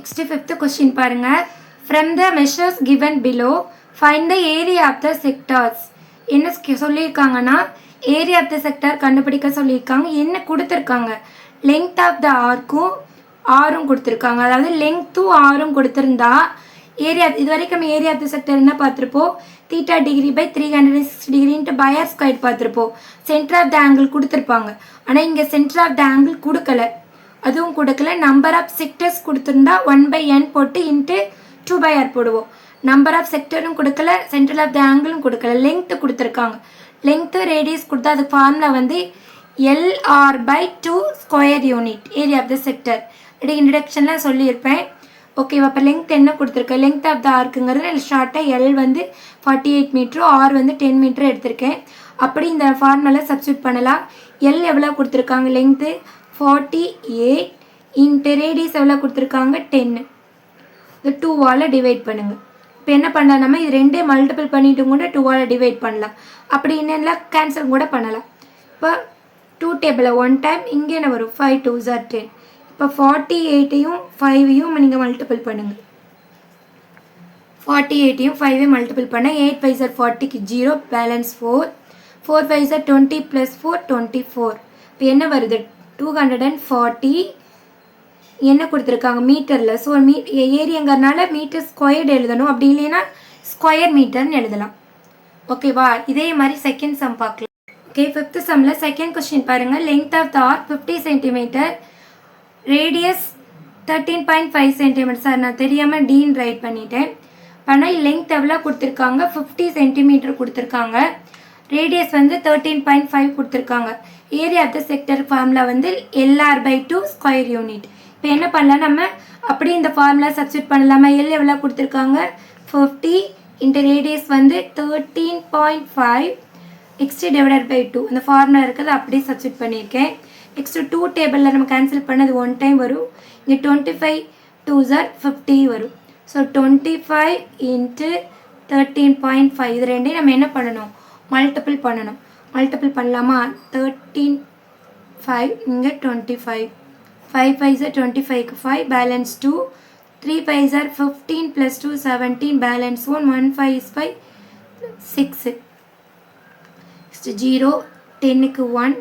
Next fifth question பாருங்க. From the measures given below, find the area of the sectors. என்ன சொல்லியிருக்காங்கன்னா area of the sector கண்டுபிடிக்க சொல்லியிருக்காங்க. என்ன கொடுத்துருக்காங்க, லெங்த் ஆஃப் த ஆர்க்கும் ஆரும் கொடுத்துருக்காங்க. அதாவது லெங்த்தும் ஆரும் கொடுத்துருந்தா ஏரியா, இது வரைக்கும் நம்ம ஏரியா ஆஃப் த செக்டர் என்ன பார்த்துருப்போம், தீட்டா டிகிரி பை 360 டிகிரின்ட்டு பை ஆர் ஸ்கொயர் பார்த்துருப்போம். சென்டர் ஆஃப் த ஆங்கிள் கொடுத்துருப்பாங்க. ஆனால் இங்கே சென்டர் ஆஃப் த ஆங்கிள் கொடுக்கல, அதுவும் கொடுக்கல. நம்பர் ஆஃப் செக்டர்ஸ் கொடுத்துருந்தா 1/n போட்டு இன்ட்டு 2/r போடுவோம். நம்பர் ஆஃப் செக்டரும் கொடுக்கல, சென்டர் ஆஃப் த ஆங்கிளும் கொடுக்கல. லெங்க்த்து கொடுத்துருக்காங்க. லெங்க்த்து ரேடியஸ் கொடுத்தா அது ஃபார்முலா வந்து LR/2 square unit area of the sector. இப்படி இன்ட்ரடக்ஷன்லாம் சொல்லியிருப்பேன். ஓகேவா? அப்போ லெங்க் என்ன கொடுத்துருக்கேன், லெங்க் ஆஃப் த ஆர்க்குங்கிறது ஷார்ட்டாக L வந்து 48 மீட்டரும் ஆர் வந்து 10 மீட்டரும் எடுத்திருக்கேன். அப்படி இந்த ஃபார்முலா சப்ஸ்டியூட் பண்ணலாம். L எவ்வளோ கொடுத்துருக்காங்க, லெங்க்த்து 48 இன்ட்டு ரேடியஸ் எவ்வளோ கொடுத்துருக்காங்க 10. இந்த 2வால் டிவைட் பண்ணுங்கள். இப்போ என்ன பண்ணலாம், நம்ம இது ரெண்டே மல்டிபிள் பண்ணிட்டு கூட 2வால் டிவைட் பண்ணலாம். அப்படி என்னெல்லாம் கேன்சல் கூட பண்ணலாம். இப்போ 2 டேபிளில் 1 டைம், இங்கே என்ன வரும் 5 2s are 10. இப்போ 48ஐயும் 5ஐயும் நீங்கள் மல்டிபிள் பண்ணுங்கள். 48ஐயும் 5ஐயும் மல்டிபிள் பண்ண 8 5s are 40க்கு 0 balance 4 4 5s are 20 + 4 24. இப்போ என்ன வருது 240 என்ன கொடுத்துருக்காங்க மீட்டரில். ஸோ ஏரியாங்கிறனால மீட்டர் ஸ்கொயர்டு எழுதணும், அப்படி இல்லைன்னா ஸ்கொயர் மீட்டர்னு எழுதலாம். ஓகேவா? இதே மாதிரி செகண்ட் சம் பார்க்கலாம். ஓகே, ஃபிஃப்த் சம்மில் செகண்ட் கொஸ்டின் பாருங்கள். Length of the arc 50 centimetre, radius 13.5 centimetre. Sir நான் தெரியாமல் டீன் ரைட் பண்ணிட்டேன். ஆனால் லெங்த் எவ்வளோ கொடுத்துருக்காங்க, 50 சென்டிமீட்டர் கொடுத்துருக்காங்க. ரேடியஸ் வந்து 13.5 கொடுத்துருக்காங்க. Area of the sector formula வந்து LR/2 ஸ்கொயர் யூனிட். இப்போ என்ன பண்ணலாம், நம்ம அப்படி இந்த ஃபார்முலா சப்ஸ்டியூட் பண்ணலாமா. எல் எவ்வளோ கொடுத்துருக்காங்க 50 இன்ட்டு ரேடியஸ் வந்து 13.5 x /2. அந்த ஃபார்முலா இருக்கிறது அப்படியே சப்ஸ்டியூட் பண்ணியிருக்கேன். நெக்ஸ்ட்டு 2 டேபிளில் நம்ம கேன்சல் பண்ணது 1 டைம் வரும். இங்கே 25 2s are 50 வரும். ஸோ 25 இன்ட்டு 13.5 இது ரெண்டையும் நம்ம என்ன பண்ணணும், மல்டிபிள் பண்ணணும். மல்டிபிள் பண்ணலாமா, 13 இங்கே 25 5 5s are 25க்கு 5 balance 2 3 5s are 15 + 2 17 balance 1 1 5 is 5 6 0 10க்கு 1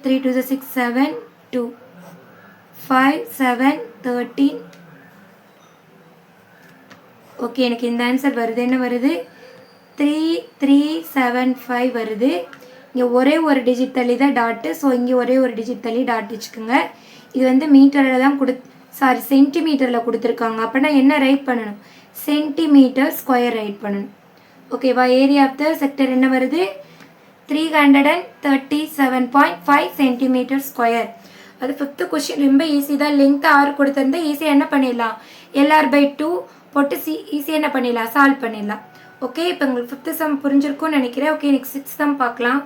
3 2s are 6 7 2 5 7 13. Okay, எனக்கு இந்த ஆன்சர் வருது. என்ன வருது 3375 வருது. இங்கே ஒரே ஒரு டிஜிட் தள்ளி தான் டாட்டு. ஸோ இங்கே ஒரே ஒரு டிஜிட் தள்ளி டாட் வச்சுக்கோங்க. இது வந்து மீட்டரில் தான் சென்டிமீட்டரில் கொடுத்துருக்காங்க. அப்படின்னா என்ன ரைட் பண்ணணும், சென்டிமீட்டர் ஸ்கொயர் ரைட் பண்ணணும். ஓகேவா? ஏரியா ஆஃப் த செக்டர் என்ன வருது 337.5 சென்டிமீட்டர் ஸ்கொயர். அது ஃபிஃப்த்து கொஸ்டின் ரொம்ப ஈஸி தான். லெங்க் 6 கொடுத்துருந்தா ஈஸியாக என்ன பண்ணிடலாம், LR/2 போட்டு ஈஸியாக என்ன பண்ணிடலாம், சால்வ் பண்ணிடலாம். ஓகே, இப்போ உங்களுக்கு ஃபிஃப்த்து சம் புரிஞ்சிருக்கும்னு நினைக்கிறேன். ஓகே, நெக்ஸ்ட் சிக்ஸ்த் சம் பார்க்கலாம்.